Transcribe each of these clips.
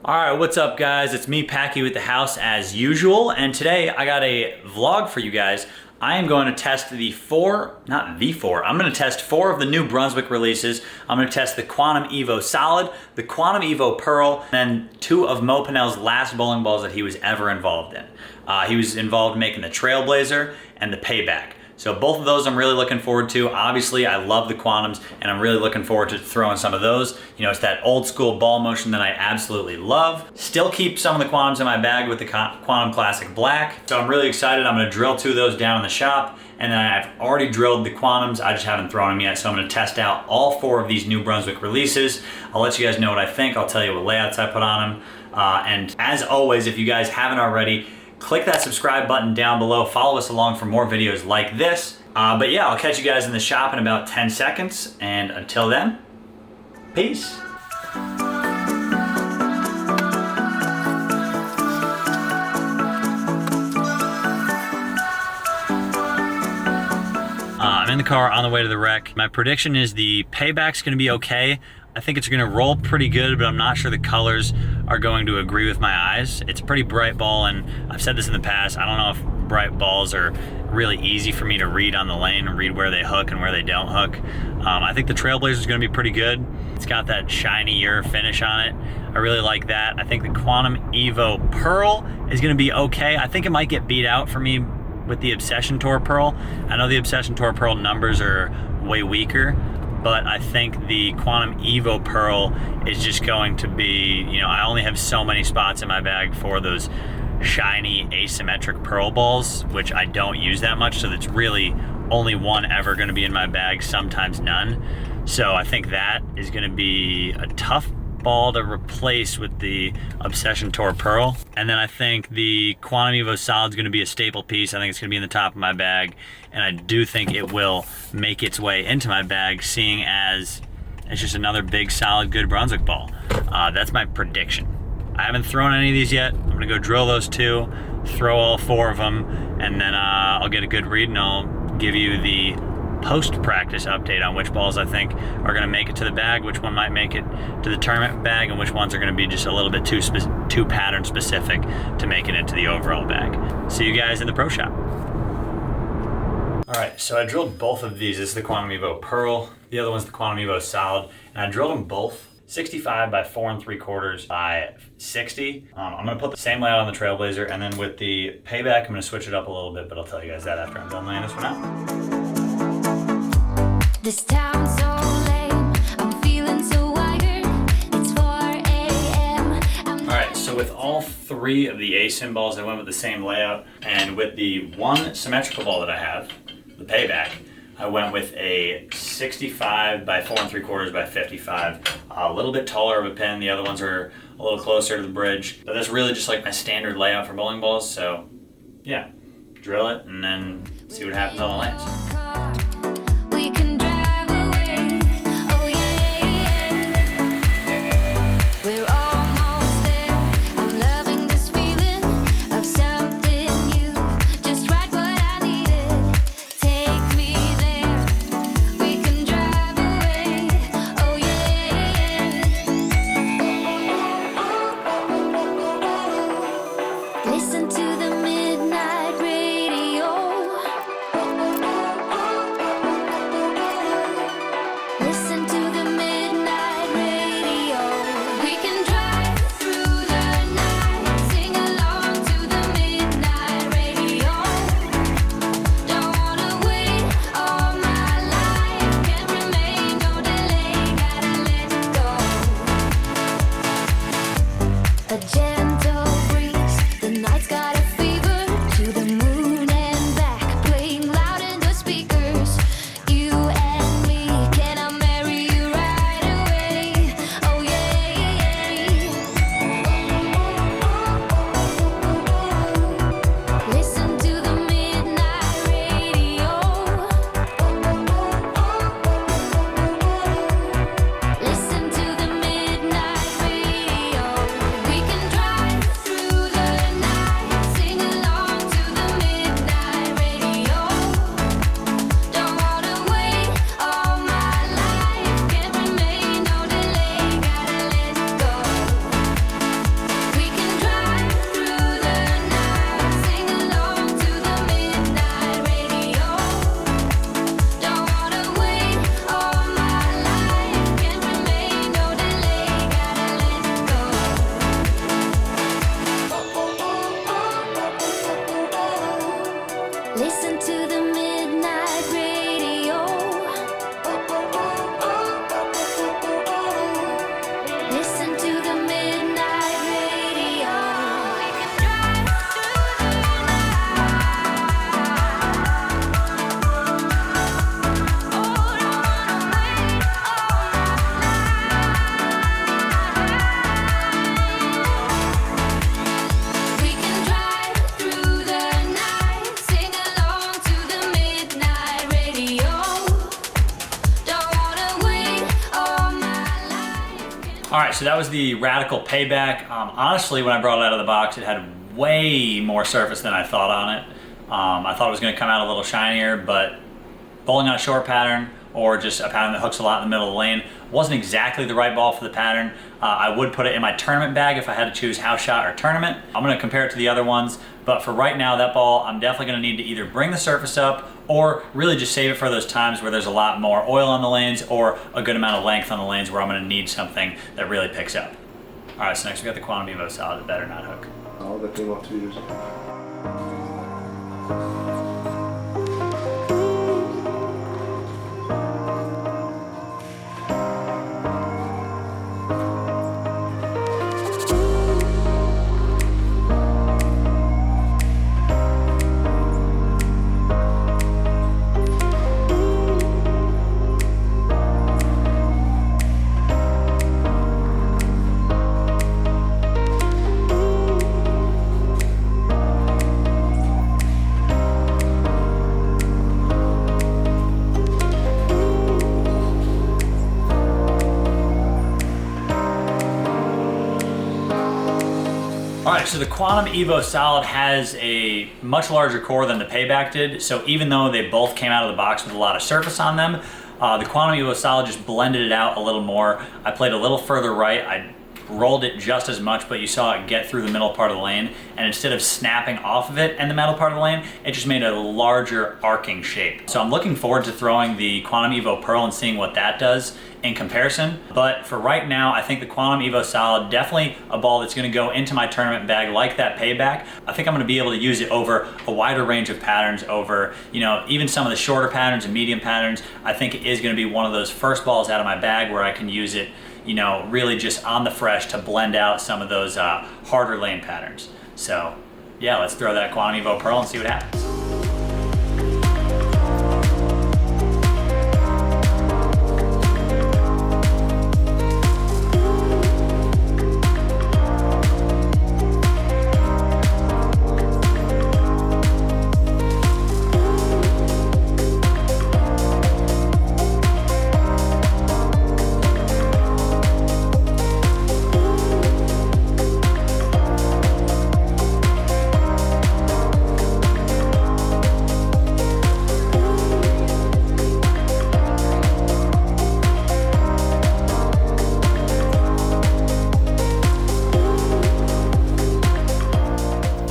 All right, what's up guys? It's me, Packy, with the house as usual, and today I got a vlog for you guys. I am going to test I'm going to test 4 of the new Brunswick releases. I'm going to test the Quantum Evo Solid, the Quantum Evo Pearl, and 2 of Mo Pennell's last bowling balls that he was ever involved in. He was involved in making the Trailblazer and the Payback. So both of those I'm really looking forward to. Obviously, I love the Quantums, and I'm really looking forward to throwing some of those. You know, it's that old school ball motion that I absolutely love. Still keep some of the Quantums in my bag with the Quantum Classic Black. So I'm really excited. I'm gonna drill 2 of those down in the shop, and then I've already drilled the Quantums. I just haven't thrown them yet, so I'm gonna test out all 4 of these new Brunswick releases. I'll let you guys know what I think. I'll tell you what layouts I put on them. And as always, if you guys haven't already, click that subscribe button down below. Follow us along for more videos like this. But yeah, I'll catch you guys in the shop in about 10 seconds. And until then, peace. I'm in the car on the way to the wreck. My prediction is the Payback's gonna be okay. I think it's gonna roll pretty good, but I'm not sure the colors are going to agree with my eyes. It's a pretty bright ball, and I've said this in the past, I don't know if bright balls are really easy for me to read on the lane and read where they hook and where they don't hook. I think the Trailblazer is gonna be pretty good. It's got that shinier finish on it. I really like that. I think the Quantum Evo Pearl is gonna be okay. I think it might get beat out for me with the Obsession Tour Pearl. I know the Obsession Tour Pearl numbers are way weaker, but I think the Quantum Evo Pearl is just going to be, you know, I only have so many spots in my bag for those shiny asymmetric pearl balls, which I don't use that much, so that's really only one ever gonna be in my bag, sometimes none. So I think that is gonna be a tough ball to replace with the Obsession Tour Pearl. And then I think the Quantum Evo Solid is gonna be a staple piece. I think it's gonna be in the top of my bag, and I do think it will make its way into my bag, seeing as it's just another big, solid, good Brunswick ball. That's my prediction. I haven't thrown any of these yet. I'm gonna go drill those 2, throw all 4 of them, and then I'll get a good read, and I'll give you the post-practice update on which balls I think are gonna make it to the bag, which one might make it to the tournament bag, and which ones are gonna be just a little bit too pattern specific to make it into the overall bag. See you guys in the pro shop. All right, so I drilled both of these. This is the Quantum Evo Pearl. The other one's the Quantum Evo Solid, and I drilled them both 65 by 4 3/4 by 60. I'm gonna put the same layout on the Trailblazer, and then with the Payback, I'm gonna switch it up a little bit, but I'll tell you guys that after I'm done laying this one out. This town's so lame, I'm feeling so wired, it's 4 a.m. All right, so with all 3 of the ASIM balls, I went with the same layout, and with the one symmetrical ball that I have, the Payback, I went with a 65 by 4 3/4 by 55. A little bit taller of a pin, the other ones are a little closer to the bridge, but that's really just like my standard layout for bowling balls, so yeah, drill it and then see what happens on the lanes. We can drive away, oh yeah, we're almost there, I'm loving this feeling of something new, just right what I needed, take me there, we can drive away, oh yeah, listen to the midnight radio. Listen to the midnight radio. We can drive through the night, sing along to the midnight radio. Don't wanna wait all my life, can't remain, no delay, gotta let it go. A gentle breeze, the night's got a fever, to the moon and back, playing loud in the speakers. You and me, can I marry you right away? Oh yeah. Listen to the midnight radio. Listen to the midnight radio. We can drive so that was the Radical Payback. Honestly, when I brought it out of the box, it had way more surface than I thought on it. I thought it was going to come out a little shinier, but bowling on a short pattern or just a pattern that hooks a lot in the middle of the lane wasn't exactly the right ball for the pattern. I would put it in my tournament bag if I had to choose house shot or tournament. I'm going to compare it to the other ones, but for right now, that ball, I'm definitely going to need to either bring the surface up or really just save it for those times where there's a lot more oil on the lanes or a good amount of length on the lanes where I'm going to need something that really picks up. All right, so next we got the Quantum Evo Solid, the better not hook. Oh, that came off 2 years ago. All right, so the Quantum Evo Solid has a much larger core than the Payback did. So even though they both came out of the box with a lot of surface on them, the Quantum Evo Solid just blended it out a little more. I played a little further right. I rolled it just as much, but you saw it get through the middle part of the lane. And instead of snapping off of it in the metal part of the lane, it just made a larger arcing shape. So I'm looking forward to throwing the Quantum Evo Pearl and seeing what that does in comparison. But for right now, I think the Quantum Evo Solid, definitely a ball that's gonna go into my tournament bag like that Payback. I think I'm gonna be able to use it over a wider range of patterns, over, you know, even some of the shorter patterns and medium patterns. I think it is gonna be one of those first balls out of my bag where I can use it, you know, really just on the fresh to blend out some of those harder lane patterns. So yeah, let's throw that Quantum Evo Pearl and see what happens.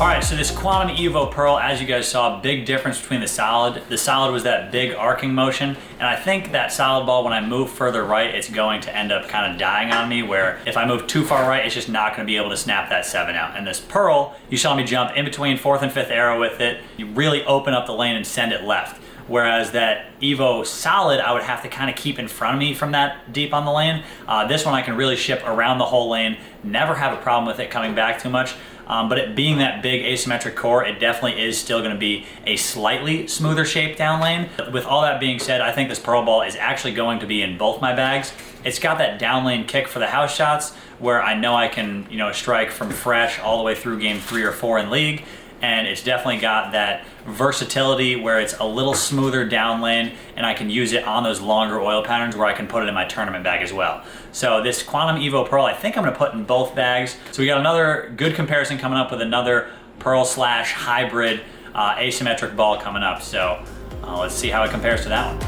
All right, so this Quantum Evo Pearl, as you guys saw, big difference between the Solid. The Solid was that big arcing motion, and I think that Solid ball, when I move further right, it's going to end up kind of dying on me, where if I move too far right, it's just not gonna be able to snap that 7 out. And this Pearl, you saw me jump in between 4th and 5th arrow with it. You really open up the lane and send it left. Whereas that Evo Solid, I would have to kind of keep in front of me from that deep on the lane. This one I can really ship around the whole lane, never have a problem with it coming back too much. But it being that big asymmetric core, it definitely is still gonna be a slightly smoother shape down lane. With all that being said, I think this Pearl ball is actually going to be in both my bags. It's got that down lane kick for the house shots where I know I can, you know, strike from fresh all the way through game 3 or 4 in league. And it's definitely got that versatility where it's a little smoother down lane and I can use it on those longer oil patterns where I can put it in my tournament bag as well. So this Quantum Evo Pearl, I think I'm gonna put in both bags. So we got another good comparison coming up with another Pearl / hybrid asymmetric ball coming up. So let's see how it compares to that one.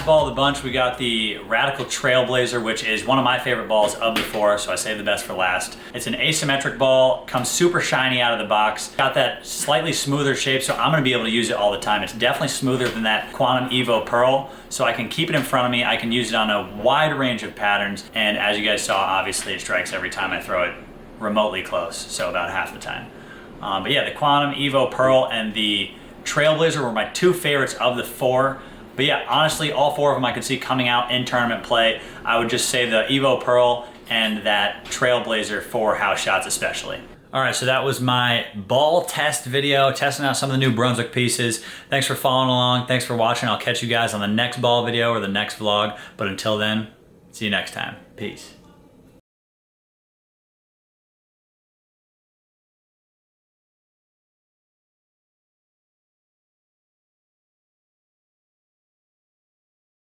ball of the bunch, we got the Radical Trailblazer, which is one of my favorite balls of the four, so I saved the best for last. It's an asymmetric ball, comes super shiny out of the box, got that slightly smoother shape, so I'm gonna be able to use it all the time. It's definitely smoother than that Quantum Evo Pearl, so I can keep it in front of me, I can use it on a wide range of patterns, and as you guys saw, obviously it strikes every time I throw it remotely close, so about half the time. But yeah, the Quantum Evo Pearl and the Trailblazer were my two favorites of the four. But yeah, honestly, all four of them I could see coming out in tournament play. I would just say the Evo Pearl and that Trailblazer for house shots especially. All right, so that was my ball test video, testing out some of the new Brunswick pieces. Thanks for following along. Thanks for watching. I'll catch you guys on the next ball video or the next vlog. But until then, see you next time. Peace.